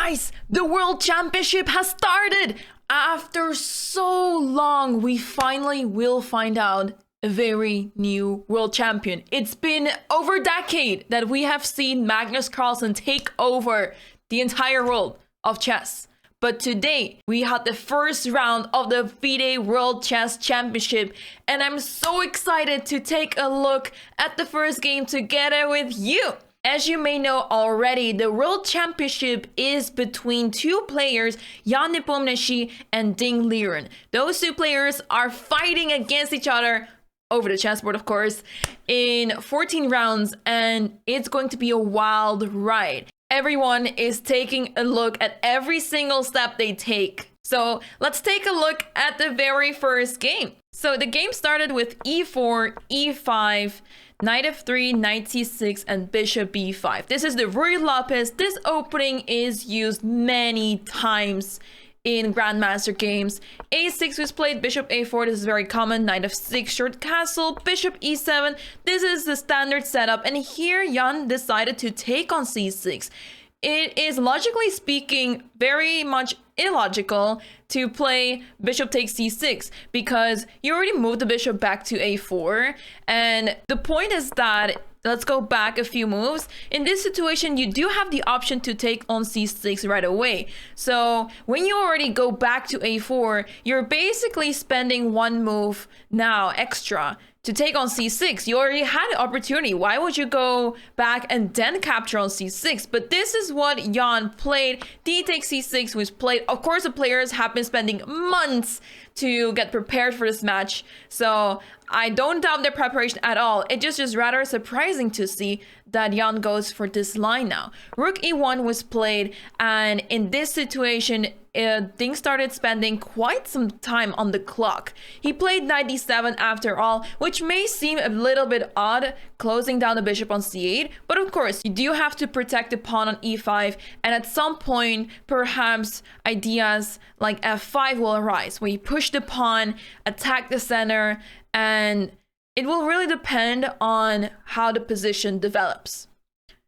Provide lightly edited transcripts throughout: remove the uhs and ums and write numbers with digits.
Guys, the World Championship has started! After so long, we finally will find out a very new world champion. It's been over a decade that we have seen Magnus Carlsen take over the entire world of chess. But today, we had the first round of the FIDE World Chess Championship, and I'm so excited to take a look at the first game together with you. As you may know already, the World Championship is between two players, Jan Nepomniachtchi and Ding Liren. Those two players are fighting against each other over the chessboard, of course, in 14 rounds, and it's going to be a wild ride. Everyone is taking a look at every single step they take. So let's take a look at the very first game. So the game started with e4, e5, knight f3, knight c6, and bishop b5. This is the Ruy Lopez. This opening is used many times in Grandmaster games. a6 was played, bishop a4, this is very common, knight f6, short castle, bishop e7. This is the standard setup, and here Jan decided to take on c6. It is, logically speaking, very much illogical to play bishop takes c6 because you already moved the bishop back to a4, and the point is that, let's go back a few moves. In this situation, you do have the option to take on c6 right away. So when you already go back to a4, you're basically spending one move now extra to take on c6. You already had an opportunity. Why would you go back and then capture on c6? But this is what Jan played. D takes c6 was played. Of course, the players have been spending months to get prepared for this match, so I don't doubt their preparation at all. It just rather surprising to see that Jan goes for this line now. Rook e1 was played, and in this situation, Ding started spending quite some time on the clock. He played knight d7 after all, which may seem a little bit odd, closing down the bishop on c8, but of course, you do have to protect the pawn on e5, and at some point, perhaps ideas like f5 will arise, where you push the pawn, attack the center, and it will really depend on how the position develops.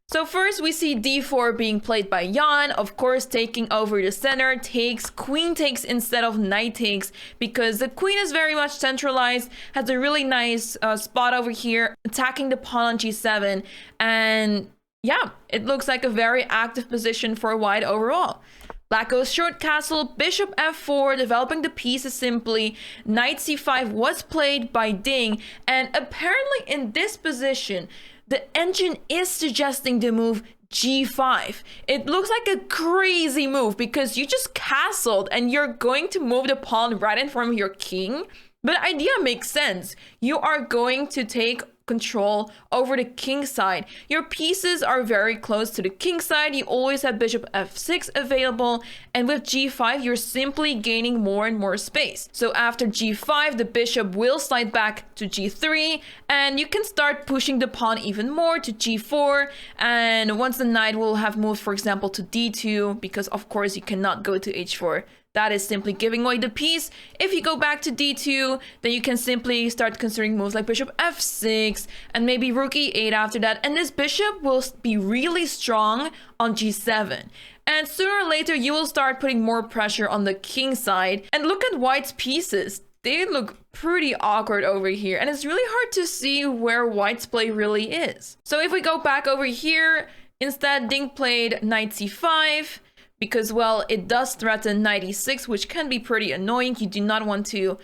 So first we see d4 being played by Jan, of course taking over the center, takes, queen takes instead of knight takes, because the queen is very much centralized, has a really nice spot over here, attacking the pawn on g7, and yeah, it looks like a very active position for white overall. Black goes short castle, bishop f4, developing the pieces simply. Knight c5 was played by Ding, and apparently in this position, the engine is suggesting the move g5. It looks like a crazy move because you just castled and you're going to move the pawn right in front of your king. But the idea makes sense. You are going to take control over the king side. Your pieces are very close to the king side. You always have bishop f6 available, and with g5 you're simply gaining more and more space. So after g5, the bishop will slide back to g3, and you can start pushing the pawn even more to g4, and once the knight will have moved, for example, to d2, because of course you cannot go to h4. That is simply giving away the piece. If you go back to d2, then you can simply start considering moves like bishop f6 and maybe rook e8 after that. And this bishop will be really strong on g7. And sooner or later, you will start putting more pressure on the king side. And look at white's pieces. They look pretty awkward over here. And it's really hard to see where white's play really is. So if we go back over here, instead Ding played knight c5. Because, well, it does threaten knight e6, which can be pretty annoying. You do not want to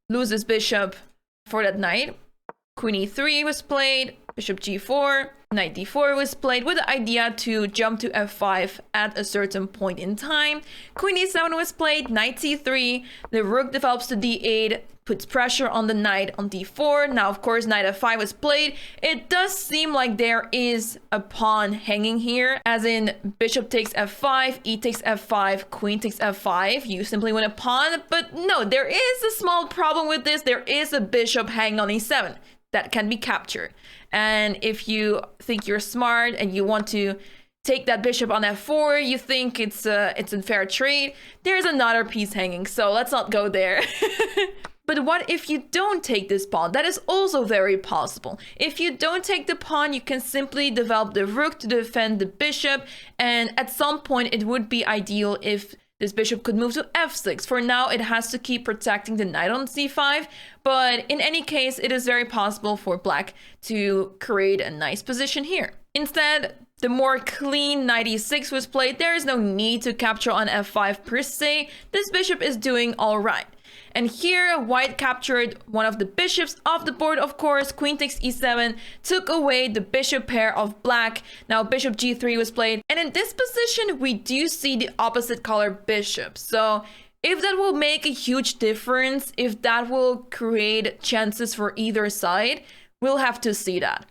lose this bishop for that knight. Queen e3 was played, bishop g4, knight d4 was played with the idea to jump to f5 at a certain point in time. Queen e7 was played, knight c3, the rook develops to d8, puts pressure on the knight on d4. Now, of course, knight f5 was played. It does seem like there is a pawn hanging here, as in bishop takes f5, e takes f5, queen takes f5. You simply win a pawn, but no, there is a small problem with this. There is a bishop hanging on e7 that can be captured. And if you think you're smart and you want to take that bishop on f4, you think it's a fair trade, there's another piece hanging, so let's not go there. But what if you don't take this pawn? That is also very possible. If you don't take the pawn, you can simply develop the rook to defend the bishop, and at some point it would be ideal if this bishop could move to f6. For now, it has to keep protecting the knight on c5, but in any case, it is very possible for black to create a nice position here. Instead, the more clean knight e6 was played. There is no need to capture on f5 per se. This bishop is doing all right. And here, white captured one of the bishops off the board, of course. Queen takes e7, took away the bishop pair of black. Now bishop g3 was played. And in this position, we do see the opposite color bishop. So if that will make a huge difference, if that will create chances for either side, we'll have to see that.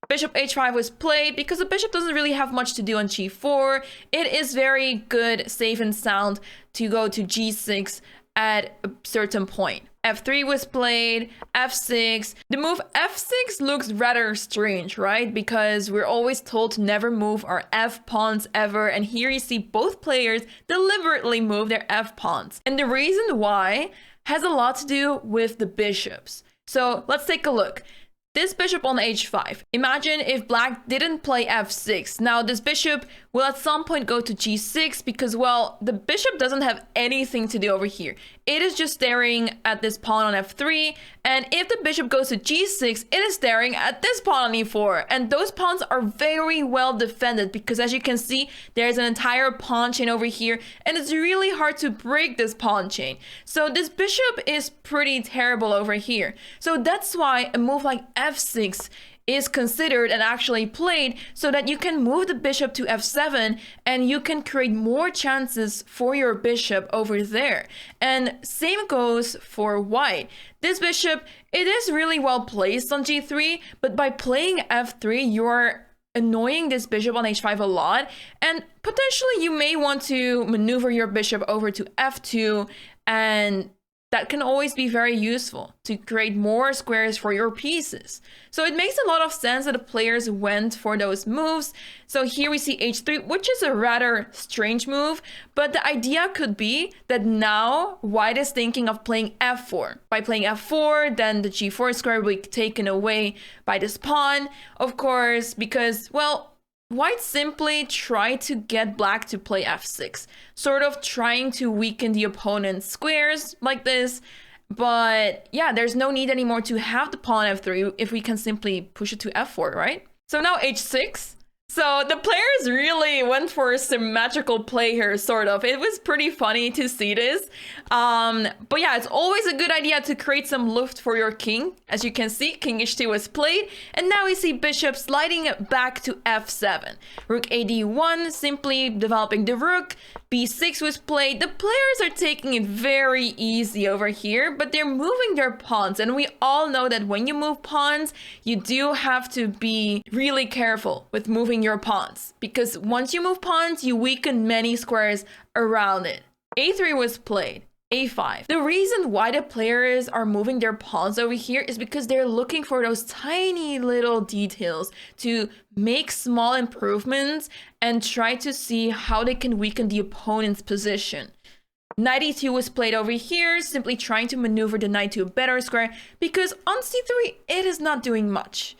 Bishop h5 was played because the bishop doesn't really have much to do on g4. It is very good, safe and sound to go to g6 at a certain point. f3 was played, f6. The move f6 looks rather strange, right? Because we're always told to never move our f pawns ever. And here you see both players deliberately move their f pawns. And the reason why has a lot to do with the bishops. So let's take a look. This bishop on h5. Imagine if black didn't play f6. Now this bishop will at some point go to g6 because, well, the bishop doesn't have anything to do over here. It is just staring at this pawn on f3. And if the bishop goes to g6, it is staring at this pawn on e4. And those pawns are very well defended because, as you can see, there's an entire pawn chain over here. And it's really hard to break this pawn chain. So this bishop is pretty terrible over here. So that's why a move like f6 is considered and actually played, so that you can move the bishop to f7 and you can create more chances for your bishop over there. And same goes for white. This bishop, it is really well placed on g3, but by playing f3, you're annoying this bishop on h5 a lot, and potentially you may want to maneuver your bishop over to f2, and that can always be very useful to create more squares for your pieces. So it makes a lot of sense that the players went for those moves. So here we see h3, which is a rather strange move, but the idea could be that now white is thinking of playing f4. By playing f4, then the g4 square will be taken away by this pawn, of course, because, well, white simply tried to get black to play f6, sort of trying to weaken the opponent's squares like this. But yeah, there's no need anymore to have the pawn f3 if we can simply push it to f4, right? So now h6. So the players really went for a symmetrical play here, sort of. It was pretty funny to see this. But yeah, it's always a good idea to create some luft for your king. As you can see, king h2 was played. And now we see bishop sliding back to f7. Rook ad1, simply developing the rook. b6 was played. The players are taking it very easy over here, but they're moving their pawns. And we all know that when you move pawns, you do have to be really careful with moving your pawns, because once you move pawns, you weaken many squares around it. a3 was played. a5. The reason why the players are moving their pawns over here is because they're looking for those tiny little details to make small improvements and try to see how they can weaken the opponent's position. Knight e2 was played over here, simply trying to maneuver the knight to a better square, because on c3 it is not doing much.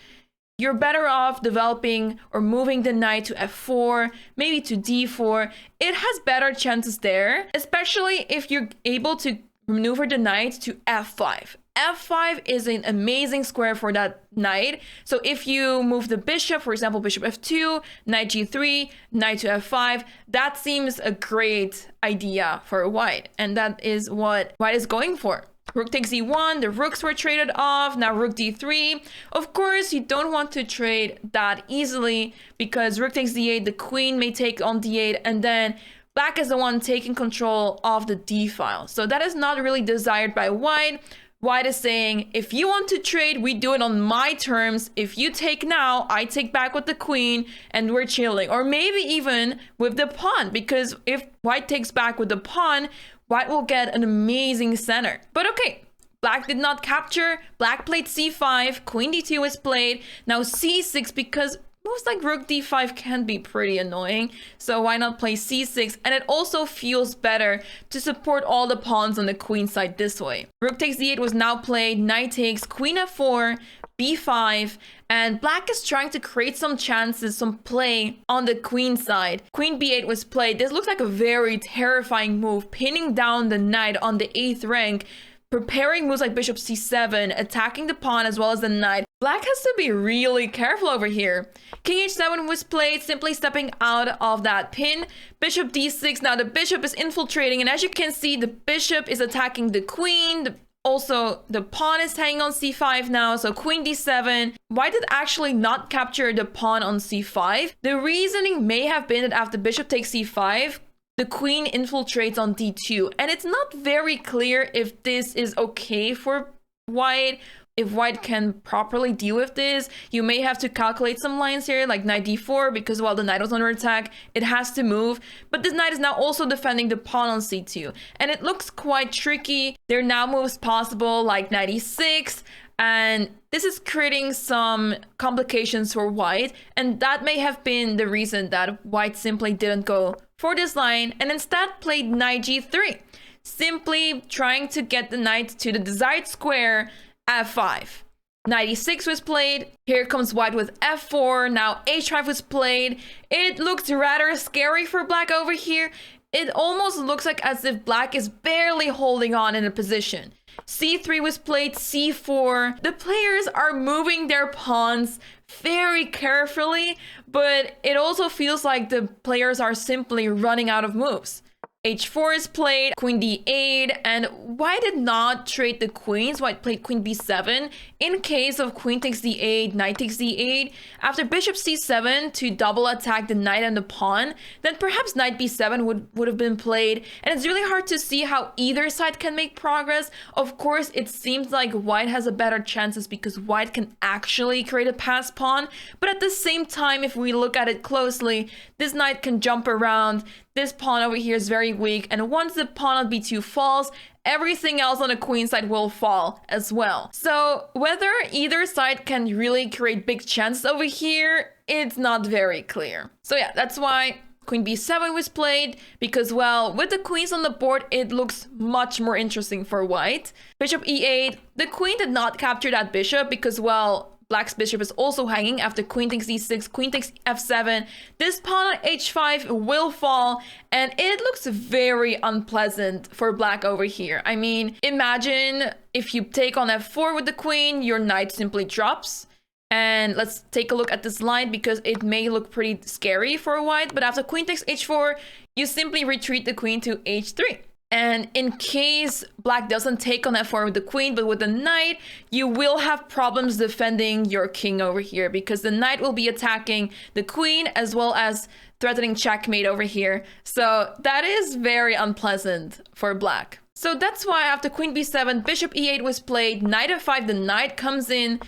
You're better off developing or moving the knight to f4, maybe to d4. It has better chances there, especially if you're able to maneuver the knight to f5. f5 is an amazing square for that knight. So if you move the bishop, for example, bishop f2, knight g3, knight to f5, that seems a great idea for white. And that is what white is going for. Rook takes e1, the rooks were traded off, now rook d3. Of course, you don't want to trade that easily because rook takes d8, the queen may take on d8, and then black is the one taking control of the d file. So that is not really desired by white. White is saying, if you want to trade, we do it on my terms. If you take now, I take back with the queen and we're chilling. Or maybe even with the pawn, because if white takes back with the pawn, white will get an amazing center. But okay, black did not capture. Black played c5, queen d2 was played. Now c6, because moves like rook d5 can be pretty annoying, so why not play c6? And it also feels better to support all the pawns on the queen side this way. Rook takes d8 was now played, knight takes, queen f4, b5, and black is trying to create some chances, some play on the queen side. Queen b8 was played. This looks like a very terrifying move, pinning down the knight on the 8th rank, preparing moves like bishop c7, attacking the pawn as well as the knight. Black has to be really careful over here. King h7 was played, simply stepping out of that pin. Bishop d6, now the bishop is infiltrating, and as you can see, the bishop is attacking the queen. Also, the pawn is hanging on c5 now, so queen d7. White did actually not capture the pawn on c5. The reasoning may have been that after bishop takes c5, the queen infiltrates on d2. And it's not very clear if this is okay for white, if white can properly deal with this. You may have to calculate some lines here, like knight d4, because while the knight was under attack, it has to move. But this knight is now also defending the pawn on c2. And it looks quite tricky. There are now moves possible, like knight e6, and this is creating some complications for white. And that may have been the reason that white simply didn't go for this line and instead played knight g3, simply trying to get the knight to the desired square, f5. Knight e6 was played. Here comes white with f4. Now h5 was played. It looks rather scary for black over here. It almost looks like as if black is barely holding on in a position. c3 was played, c4. The players are moving their pawns very carefully, but it also feels like the players are simply running out of moves. h4 is played, queen d8, and white did not trade the queens. White played queen b7 in case of queen takes d8, knight takes d8. After bishop c7 to double attack the knight and the pawn, then perhaps knight b7 would have been played. And it's really hard to see how either side can make progress. Of course, it seems like white has a better chances because white can actually create a pass pawn. But at the same time, if we look at it closely, this knight can jump around. This pawn over here is very weak, and once the pawn on b2 falls, everything else on the queen side will fall as well. So whether either side can really create big chances over here, it's not very clear. So yeah, that's why queen b7 was played, because well, with the queens on the board, it looks much more interesting for white. Bishop e8, the queen did not capture that bishop because well, black's bishop is also hanging after queen takes e6, queen takes f7. This pawn on h5 will fall, and it looks very unpleasant for black over here. I mean, imagine if you take on f4 with the queen, your knight simply drops. And let's take a look at this line because it may look pretty scary for white. But after queen takes h4, you simply retreat the queen to h3. And in case black doesn't take on f4 with the queen, but with the knight, you will have problems defending your king over here because the knight will be attacking the queen as well as threatening checkmate over here. So that is very unpleasant for black. So that's why after queen b7, bishop e8 was played, knight f5, the knight comes in,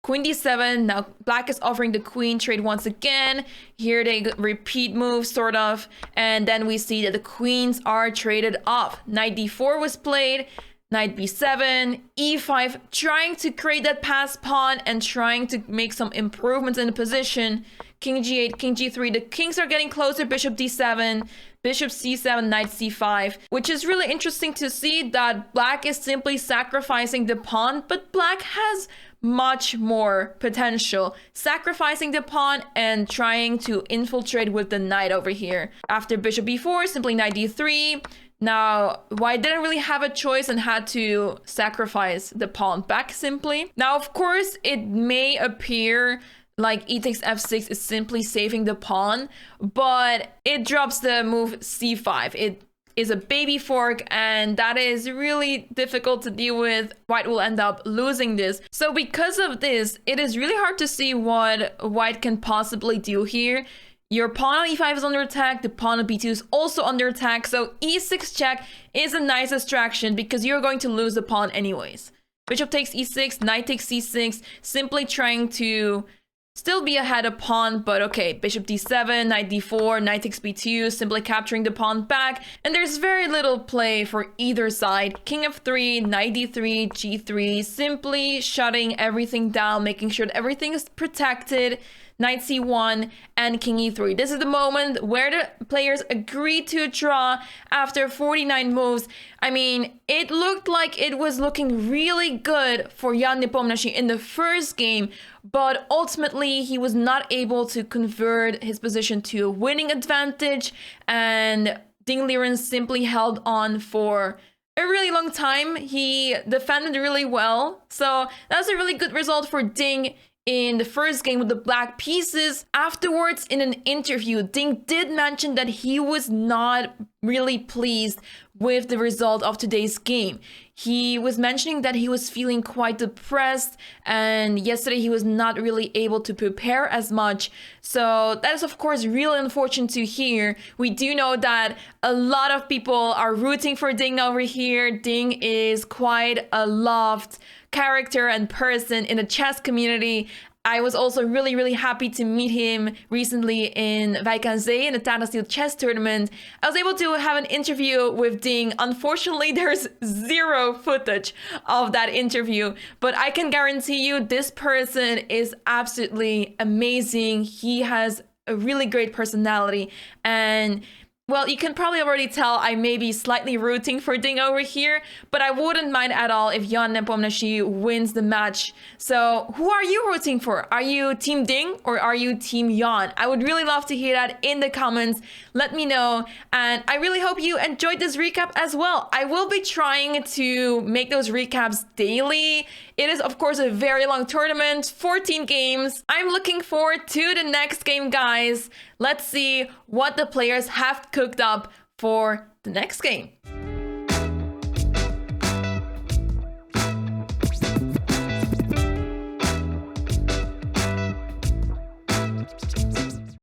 queen d7. Now black is offering the queen trade once again. Here they repeat moves sort of, and then we see that the queens are traded off. Knight d4 was played, knight b7, e5, trying to create that pass pawn and trying to make some improvements in the position. King g8, king g3, the kings are getting closer. Bishop d7, bishop c7, knight c5, which is really interesting to see that black is simply sacrificing the pawn, but black has much more potential, sacrificing the pawn and trying to infiltrate with the knight over here. After bishop b4, simply knight d3. Now, white didn't really have a choice and had to sacrifice the pawn back simply. Now, of course, it may appear like e takes f6 is simply saving the pawn, but it drops the move c5. It is a baby fork, and that is really difficult to deal with. White will end up losing this. So because of this, it is really hard to see what white can possibly do here. Your pawn on e5 is under attack, the pawn on b2 is also under attack, so e6 check is a nice distraction because you're going to lose the pawn anyways. Bishop takes e6, knight takes c6, simply trying to still be ahead of pawn, but okay, bishop d7, knight d4, knight takes b2, simply capturing the pawn back, and there's very little play for either side. King f3, knight d3, g3, simply shutting everything down, making sure that everything is protected. knight c1, and king e3. This is the moment where the players agreed to a draw after 49 moves. I mean, it looked like it was looking really good for Jan Nepomniachtchi in the first game, but ultimately he was not able to convert his position to a winning advantage, and Ding Liren simply held on for a really long time. He defended really well, so that's a really good result for Ding in the first game with the black pieces. Afterwards, in an interview, Ding did mention that he was not really pleased with the result of today's game. He was mentioning that he was feeling quite depressed, and yesterday he was not really able to prepare as much. So that is of course really unfortunate to hear. We do know that a lot of people are rooting for Ding over here. Ding is quite a loved character and person in the chess community. I was also really happy to meet him recently in Wijk aan Zee in the Tata Steel chess tournament. I was able to have an interview with Ding. Unfortunately, there's zero footage of that interview, but I can guarantee you this person is absolutely amazing. He has a really great personality, and well, you can probably already tell I may be slightly rooting for Ding over here, but I wouldn't mind at all if Jan Nepomniachtchi wins the match. So who are you rooting for? Are you Team Ding or are you Team Jan? I would really love to hear that in the comments. Let me know. And I really hope you enjoyed this recap as well. I will be trying to make those recaps daily. It is, of course, a very long tournament, 14 games. I'm looking forward to the next game, guys. Let's see what the players have cooked up for the next game.